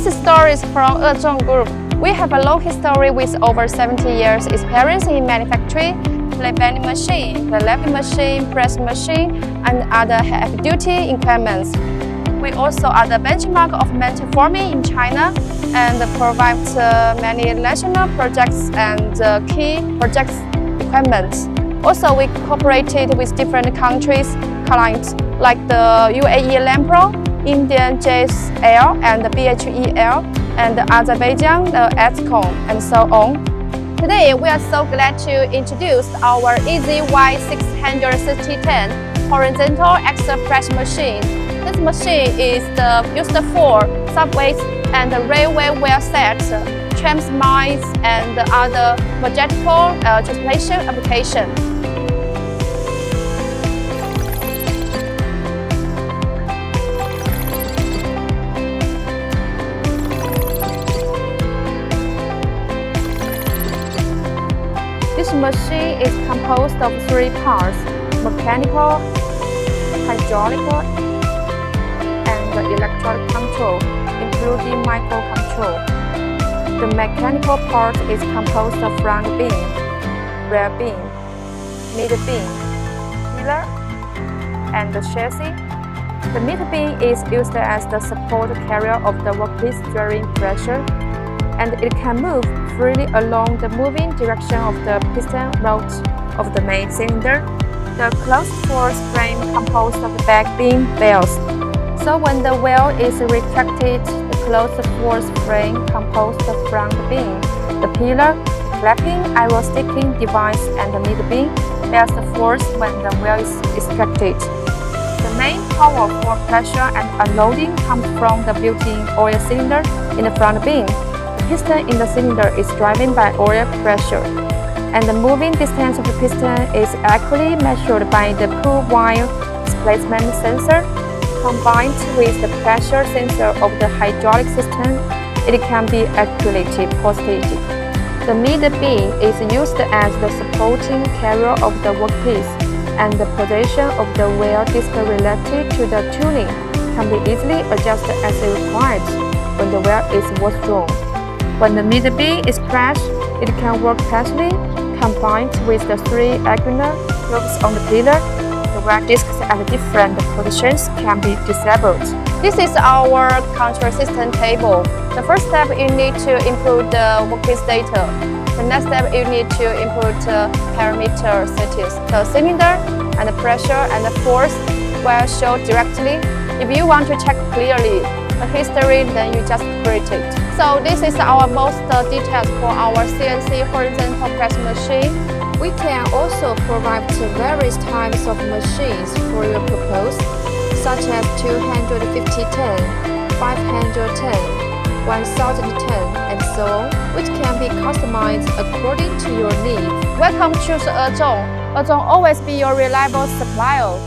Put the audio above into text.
This story is from EZHONG Group. We have a long history with over 70 years experience in manufacturing, the vending machine, the lapping machine, press machine, and other heavy-duty equipment. We also are the benchmark of metal forming in China and provide many national projects and key projects equipment. Also, we cooperated with different countries clients like the UAE Lampro, Indian JSL and the BHEL, and Azerbaijan, the EZHONG, and so on. Today, we are so glad to introduce our EZ610 horizontal axle press machine. This machine is used for subways and railway wheel sets, trams mines, and other vertical transportation applications. This machine is composed of three parts: mechanical, hydraulic, and electronic control, including microcontrol. The mechanical part is composed of front beam, rear beam, mid beam, pillar, and the chassis. The mid beam is used as the support carrier of the workpiece during pressure, and it can move freely along the moving direction of the piston rod of the main cylinder. The closed force frame composed of back beam wheels. So when the wheel is retracted, the closed force frame composed of front beam, the pillar, flapping, arrow sticking device, and the mid beam bears the force when the wheel is extracted. The main power for pressure and unloading comes from the built-in oil cylinder in the front beam. The piston in the cylinder is driven by oil pressure, and the moving distance of the piston is accurately measured by the pull wire displacement sensor. Combined with the pressure sensor of the hydraulic system, it can be accurately posted. The mid beam is used as the supporting carrier of the workpiece, and the position of the wheel disc related to the tooling can be easily adjusted as required when the wheel is withdrawn. When the mid beam is pressed, it can work partially. Combined with the three diagonal grooves on the pillar, the wheel discs at different positions can be disabled. This is our control system table. The first step, you need to input the workpiece data. The next step, you need to input parameter settings. The cylinder and the pressure and the force will show directly. If you want to check clearly the history, then you just create it. So this is our most details for our CNC horizontal press machine. We can also provide various types of machines for your purpose, such as 250 ton, 500 ton, 1000 ton, and so on, which can be customized according to your needs. Welcome to EZHONG. EZHONG always be your reliable supplier.